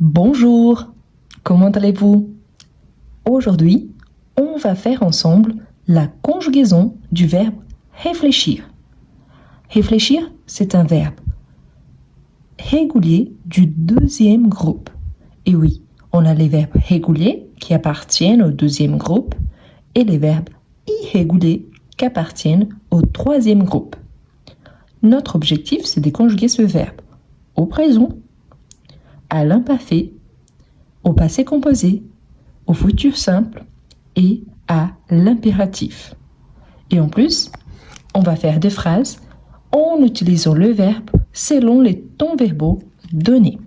Bonjour, comment allez-vous? Aujourd'hui, on va faire ensemble la conjugaison du verbe réfléchir. Réfléchir, c'est un verbe régulier du deuxième groupe. Et oui, on a les verbes réguliers qui appartiennent au deuxième groupe et les verbes irréguliers qui appartiennent au troisième groupe. Notre objectif, c'est de conjuguer ce verbe au présent, à l'imparfait, au passé composé, au futur simple et à l'impératif. Et en plus, on va faire des phrases en utilisant le verbe selon les temps verbaux donnés.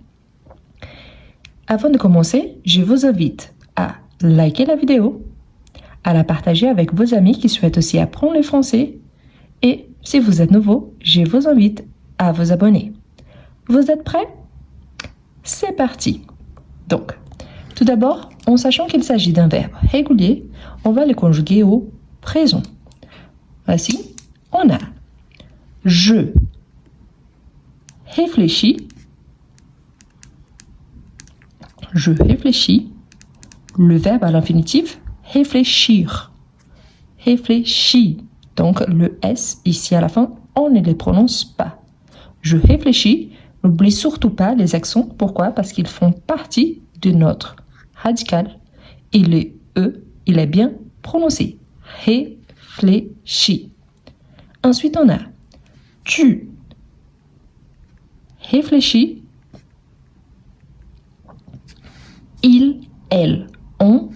Avant de commencer, je vous invite à liker la vidéo, à la partager avec vos amis qui souhaitent aussi apprendre le français et si vous êtes nouveau, je vous invite à vous abonner. Vous êtes prêts? C'est parti! Donc, tout d'abord, en sachant qu'il s'agit d'un verbe régulier, on va le conjuguer au présent. Voici, on a je réfléchis, je réfléchis, le verbe à l'infinitif réfléchir, réfléchis. Donc le S ici à la fin, on ne les prononce pas. Je réfléchis, n'oublie surtout pas les accents. Pourquoi? Parce qu'ils font partie de notre radical et le E, il est bien prononcé. Réfléchis. Ensuite, on a tu réfléchis, il, elle, on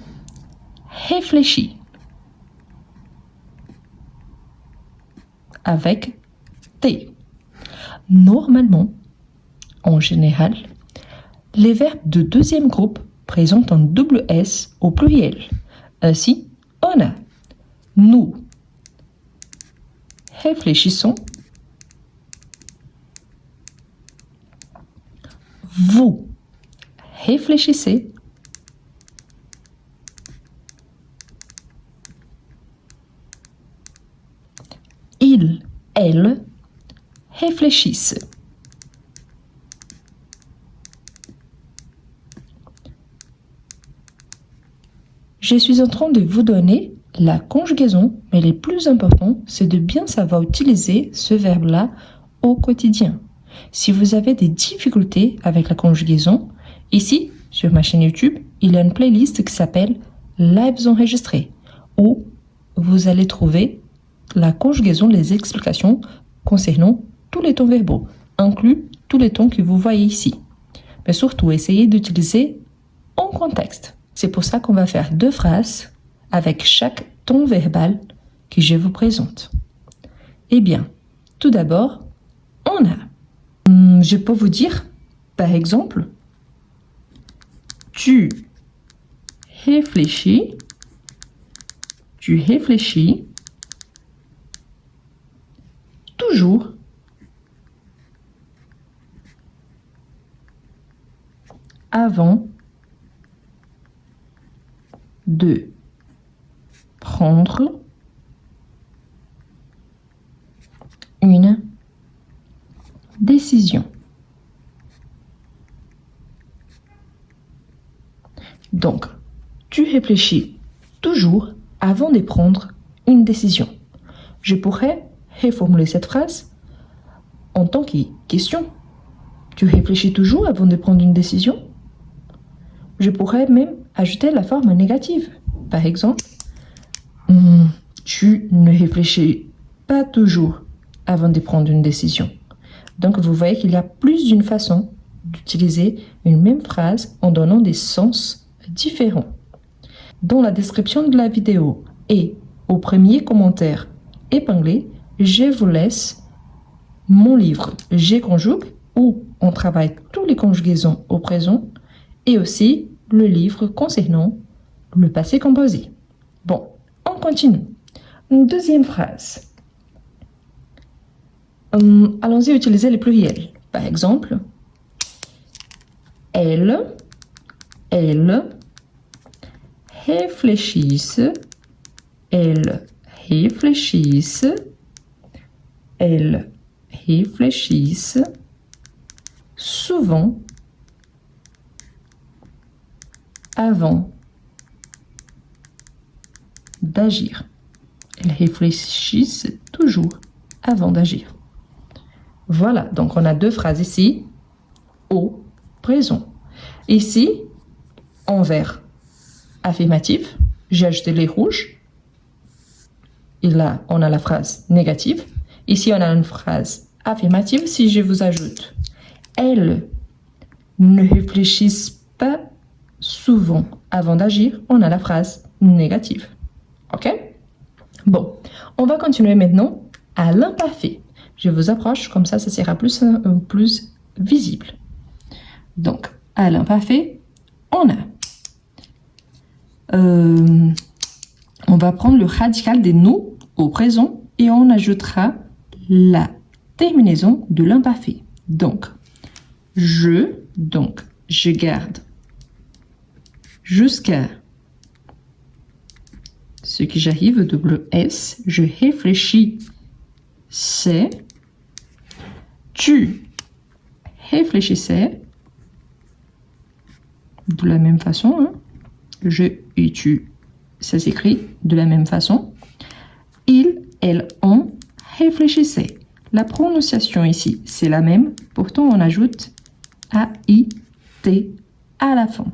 réfléchit. Avec T. Normalement, en général, les verbes de deuxième groupe présentent un double S au pluriel. Ainsi, on a nous réfléchissons, vous réfléchissez, ils, elles réfléchissent. Je suis en train de vous donner la conjugaison, mais le plus important, c'est de bien savoir utiliser ce verbe-là au quotidien. Si vous avez des difficultés avec la conjugaison, ici, sur ma chaîne YouTube, il y a une playlist qui s'appelle Lives enregistrés, où vous allez trouver la conjugaison, les explications concernant tous les temps verbaux, inclus tous les temps que vous voyez ici. Mais surtout, essayez d'utiliser en contexte. C'est pour ça qu'on va faire 2 phrases avec chaque ton verbal que je vous présente. Eh bien, tout d'abord, on a, je peux vous dire, par exemple, tu réfléchis toujours avant de prendre une décision. Donc, tu réfléchis toujours avant de prendre une décision. Je pourrais reformuler cette phrase en tant que question. Tu réfléchis toujours avant de prendre une décision? Je pourrais même ajouter la forme négative. Par exemple, tu ne réfléchis pas toujours avant de prendre une décision. Donc, vous voyez qu'il y a plus d'une façon d'utiliser une même phrase en donnant des sens différents. Dans la description de la vidéo et au premier commentaire épinglé, je vous laisse mon livre « Je conjugue » où on travaille toutes les conjugaisons au présent et aussi le livre concernant le passé composé. Bon, on continue. Une deuxième phrase. Allons-y utiliser les pluriels. Par exemple, elles réfléchissent, elles réfléchissent souvent avant d'agir. Ils réfléchissent toujours avant d'agir. Voilà, donc on a deux phrases ici, au présent. Ici, envers affirmatif, j'ai ajouté les rouges. Et là, on a la phrase négative. Ici, on a une phrase affirmative. Si je vous ajoute, elles ne réfléchissent pas souvent avant d'agir, on a la phrase négative. OK? Bon, on va continuer maintenant à l'imparfait. Je vous approche, comme ça sera plus visible. Donc, à l'imparfait, on va prendre le radical des nous au présent et on ajoutera la terminaison de l'imparfait. Donc, je garde jusqu'à ce que j'arrive, double S, je réfléchis, c'est, tu réfléchissais, de la même façon, hein. Je et tu, ça s'écrit de la même façon. Ils, elles, on réfléchissaient. La prononciation ici, c'est la même, pourtant on ajoute A-I-T à la fin.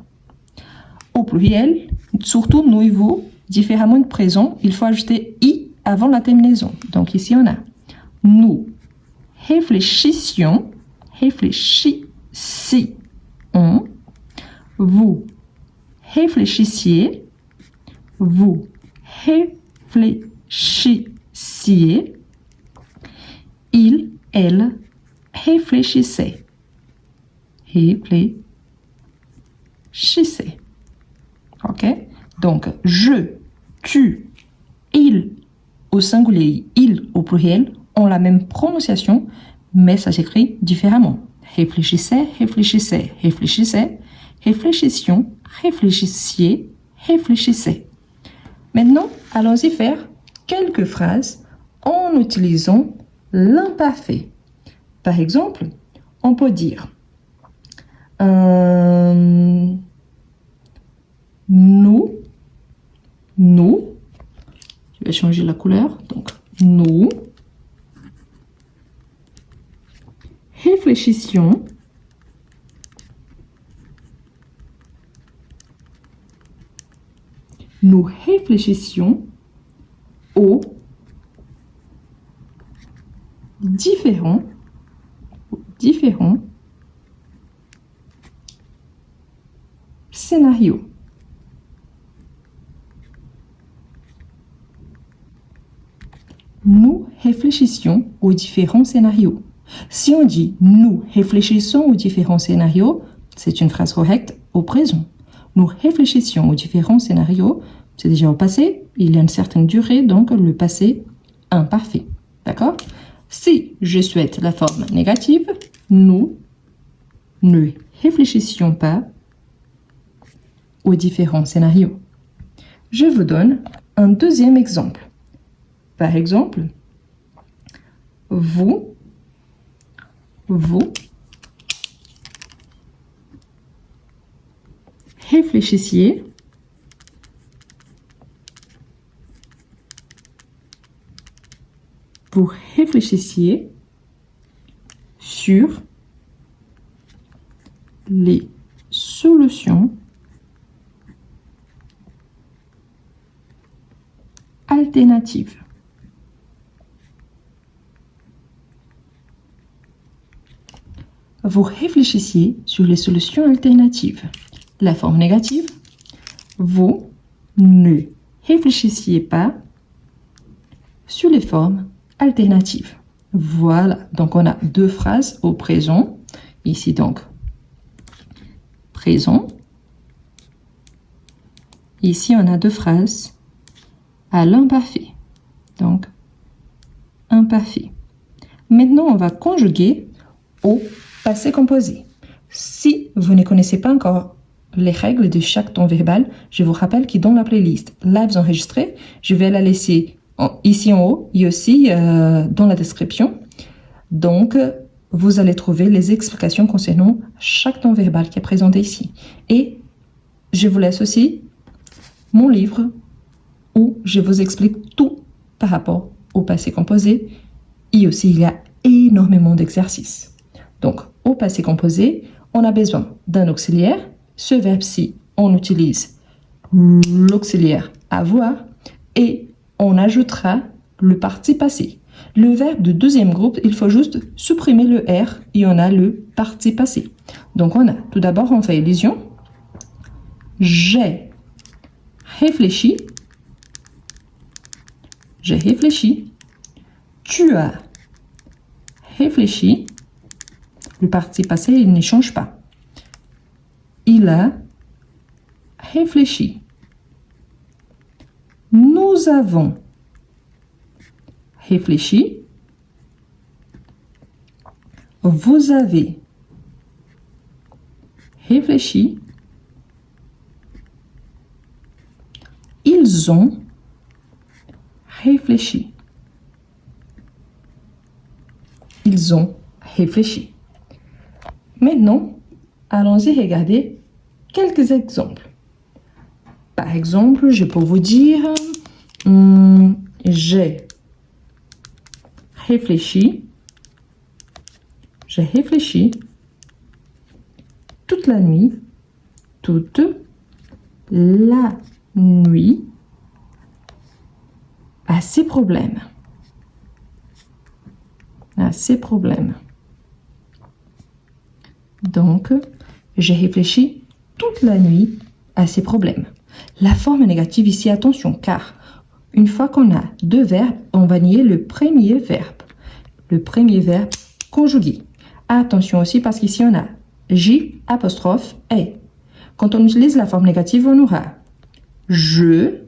Au pluriel, surtout nouveau, différemment de présent, il faut ajouter I avant la terminaison. Donc ici on a nous réfléchissions, réfléchissions, vous réfléchissiez, vous réfléchissiez, il, elle réfléchissait. Réfléchissait. OK? Donc, je, tu, il au singulier, il au pluriel ont la même prononciation, mais ça s'écrit différemment. Réfléchissait, réfléchissait, réfléchissait, réfléchissions, réfléchissiez, réfléchissait. Maintenant, allons-y faire quelques phrases en utilisant l'imparfait. Par exemple, on peut dire nous, je vais changer la couleur, donc nous réfléchissions aux différents scénarios. Nous réfléchissions aux différents scénarios. Si on dit « nous réfléchissons aux différents scénarios », c'est une phrase correcte au présent. Nous réfléchissions aux différents scénarios, c'est déjà au passé, il y a une certaine durée, donc le passé imparfait. D'accord? Si je souhaite la forme négative, nous ne réfléchissions pas aux différents scénarios. Je vous donne un deuxième exemple. Par exemple, vous réfléchissiez sur les solutions alternatives. Vous réfléchissiez sur les solutions alternatives. La forme négative, vous ne réfléchissiez pas sur les formes alternatives. Voilà, donc on a deux phrases au présent. Ici donc, présent. Ici, on a deux phrases à l'imparfait. Donc, imparfait. Maintenant, on va conjuguer au passé composé. Si vous ne connaissez pas encore les règles de chaque temps verbal, je vous rappelle que dans la playlist Lives enregistrés, je vais la laisser ici en haut et aussi dans la description. Donc, vous allez trouver les explications concernant chaque temps verbal qui est présenté ici. Et je vous laisse aussi mon livre où je vous explique tout par rapport au passé composé. Et aussi, il y a énormément d'exercices. Donc, au passé composé, on a besoin d'un auxiliaire. Ce verbe-ci, on utilise l'auxiliaire avoir et on ajoutera le parti passé. Le verbe de deuxième groupe, il faut juste supprimer le R et on a le parti passé. Donc, on a, tout d'abord, on fait élision. J'ai réfléchi. J'ai réfléchi. Tu as réfléchi. Le parti passé, il ne change pas. Il a réfléchi. Nous avons réfléchi. Vous avez réfléchi. Ils ont réfléchi. Ils ont réfléchi. Maintenant, allons-y regarder quelques exemples. Par exemple, je peux vous dire j'ai réfléchi. J'ai réfléchi toute la nuit. Toute la nuit à ces problèmes. À ces problèmes. Donc, j'ai réfléchi toute la nuit à ces problèmes. La forme négative ici, attention, car une fois qu'on a deux verbes, on va nier le premier verbe. Le premier verbe conjugué. Attention aussi parce qu'ici, on a J apostrophe E. Quand on utilise la forme négative, on aura je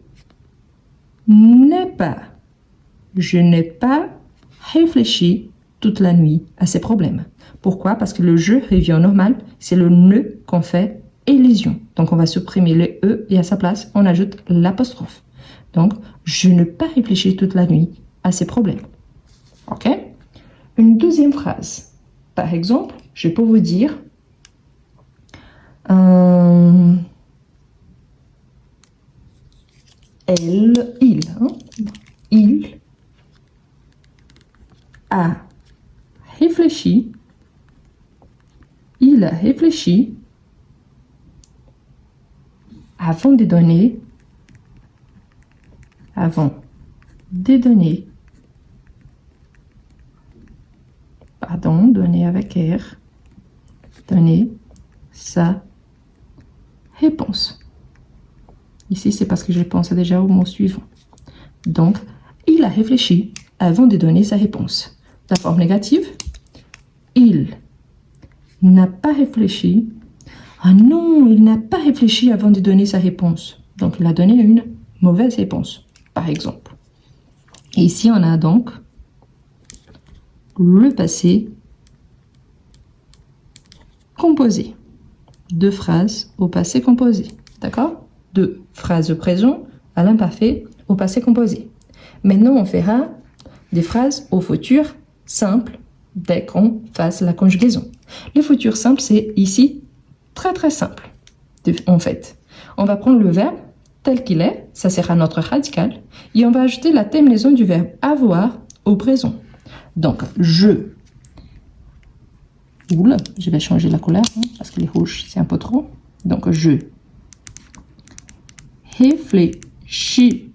n'ai pas réfléchi toute la nuit à ces problèmes. Pourquoi? Parce que le je revient au normal, c'est le ne qu'on fait élision. Donc on va supprimer le e et à sa place, on ajoute l'apostrophe. Donc, je n'ai pas réfléchi toute la nuit à ces problèmes. OK? Une deuxième phrase. Par exemple, je peux vous dire il a réfléchi. Il a réfléchi avant de donner donner avec R, donner sa réponse. Ici, c'est parce que je pense déjà au mot suivant. Donc, il a réfléchi avant de donner sa réponse. La forme négative, il n'a pas réfléchi. Ah non, il n'a pas réfléchi avant de donner sa réponse. Donc, il a donné une mauvaise réponse, par exemple. Et ici, on a donc le passé composé. Deux phrases au passé composé. D'accord? Deux phrases au présent à l'imparfait au passé composé. Maintenant, on fera des phrases au futur simple dès qu'on fasse la conjugaison. Le futur simple, c'est ici très très simple. En fait, on va prendre le verbe tel qu'il est, ça sera notre radical, et on va ajouter la terminaison du verbe avoir au présent. Donc, je. Oula, je vais changer la couleur parce que les rouges, c'est un peu trop. Donc, je réfléchirai.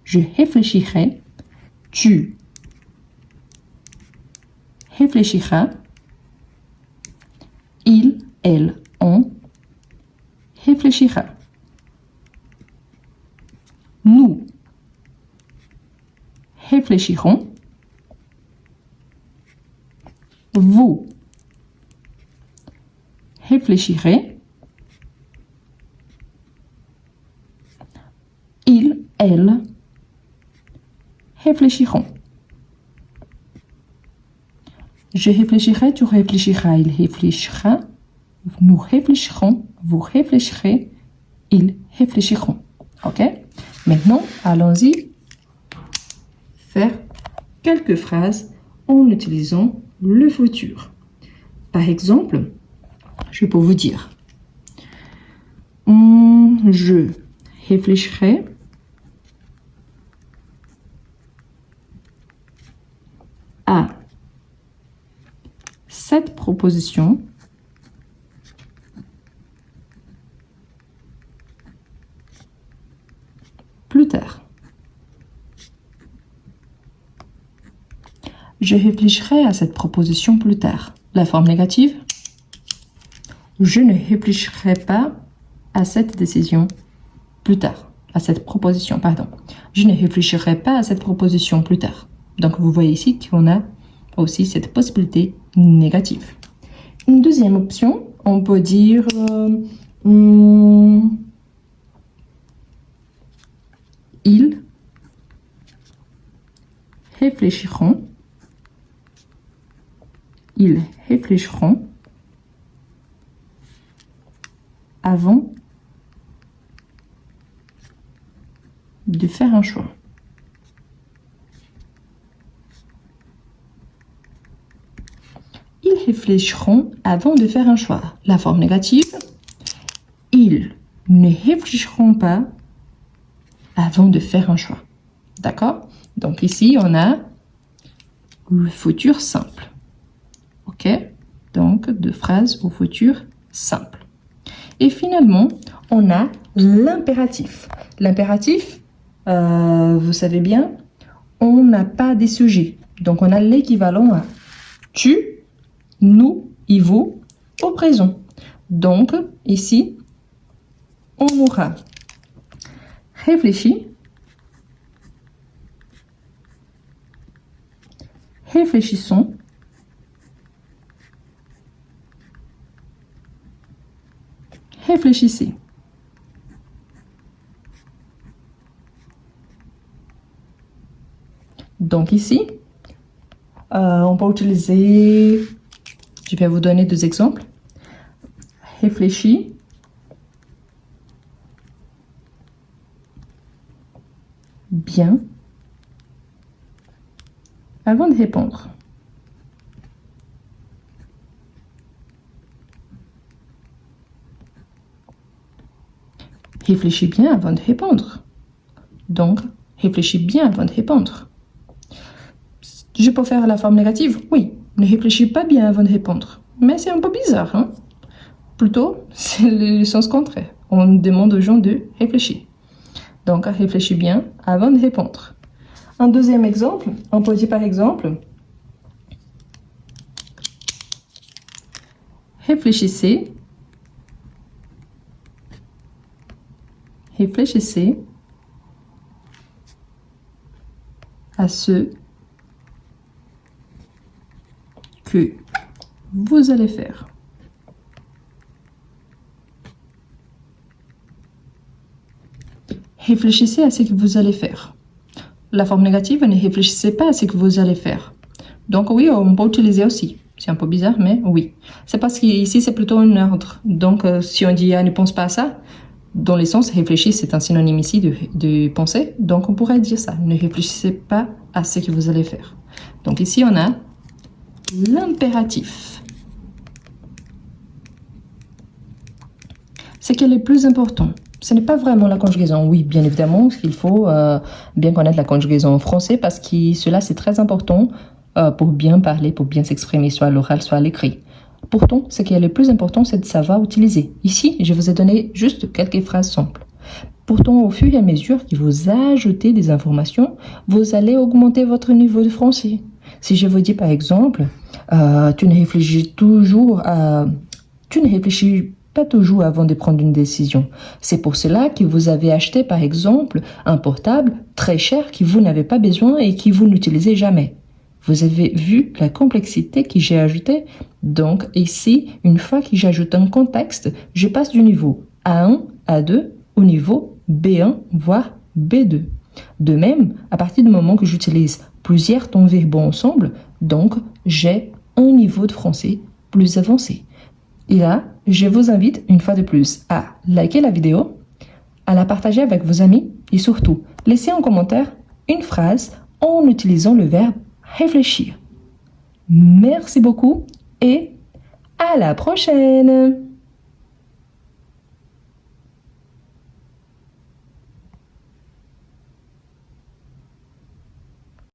Je réfléchirai. Tu réfléchira. Il, elle, on réfléchira. Nous réfléchirons. Vous réfléchirez. Il, elle réfléchiront. Je réfléchirai, tu réfléchiras, il réfléchira. Nous réfléchirons, vous réfléchirez, ils réfléchiront. OK? Maintenant, allons-y faire quelques phrases en utilisant le futur. Par exemple, Je peux vous dire. Je réfléchirai à cette proposition plus tard. Je réfléchirai à cette proposition plus tard. La forme négative. Je ne réfléchirai pas à cette décision plus tard. À cette proposition, pardon. Je ne réfléchirai pas à cette proposition plus tard. Donc, vous voyez ici qu'on a aussi cette possibilité négative. Une deuxième option, on peut dire ils réfléchiront. Ils réfléchiront avant de faire un choix. Ils réfléchiront avant de faire un choix. La forme négative, ils ne réfléchiront pas avant de faire un choix. D'accord? Donc ici, on a le futur simple. OK? Donc, deux phrases au futur simple. Et finalement, on a l'impératif. L'impératif, vous savez bien, on n'a pas des sujets. Donc, on a l'équivalent à tu, nous, il, vous au présent. Donc, ici, on aura réfléchi, réfléchissons, réfléchissez. Donc ici, on peut utiliser, je vais vous donner deux exemples. Réfléchis, bien, avant de répondre. Réfléchis bien avant de répondre. Donc, réfléchis bien avant de répondre. Je peux faire la forme négative? Oui. Ne réfléchis pas bien avant de répondre. Mais c'est un peu bizarre, hein? Plutôt, c'est le sens contraire. On demande aux gens de réfléchir. Donc, réfléchis bien avant de répondre. Un deuxième exemple, on peut dire par exemple, réfléchissez, réfléchissez à ce que vous allez faire. Réfléchissez à ce que vous allez faire. La forme négative, ne réfléchissez pas à ce que vous allez faire. Donc oui, on peut utiliser aussi. C'est un peu bizarre, mais oui. C'est parce qu'ici, c'est plutôt un ordre. Donc, si on dit ne pense pas à ça, dans le sens réfléchir, c'est un synonyme ici de penser. Donc, on pourrait dire ça. Ne réfléchissez pas à ce que vous allez faire. Donc ici, on a l'impératif. C'est quel est le plus important. Ce n'est pas vraiment la conjugaison. Oui, bien évidemment, il faut bien connaître la conjugaison en français parce que cela, c'est très important pour bien parler, pour bien s'exprimer, soit à l'oral, soit à l'écrit. Pourtant, ce qui est le plus important, c'est de savoir utiliser. Ici, je vous ai donné juste quelques phrases simples. Pourtant, au fur et à mesure que vous ajoutez des informations, vous allez augmenter votre niveau de français. Si je vous dis par exemple, tu ne réfléchis pas toujours avant de prendre une décision. C'est pour cela que vous avez acheté par exemple un portable très cher que vous n'avez pas besoin et que vous n'utilisez jamais. Vous avez vu la complexité que j'ai ajoutée. Donc ici, une fois que j'ajoute un contexte, je passe du niveau A1, A2 au niveau B1, voire B2. De même, à partir du moment que j'utilise plusieurs tons verbaux ensemble, donc j'ai un niveau de français plus avancé. Et là, je vous invite une fois de plus à liker la vidéo, à la partager avec vos amis et surtout, laissez en commentaire une phrase en utilisant le verbe réfléchir. Merci beaucoup et À la prochaine!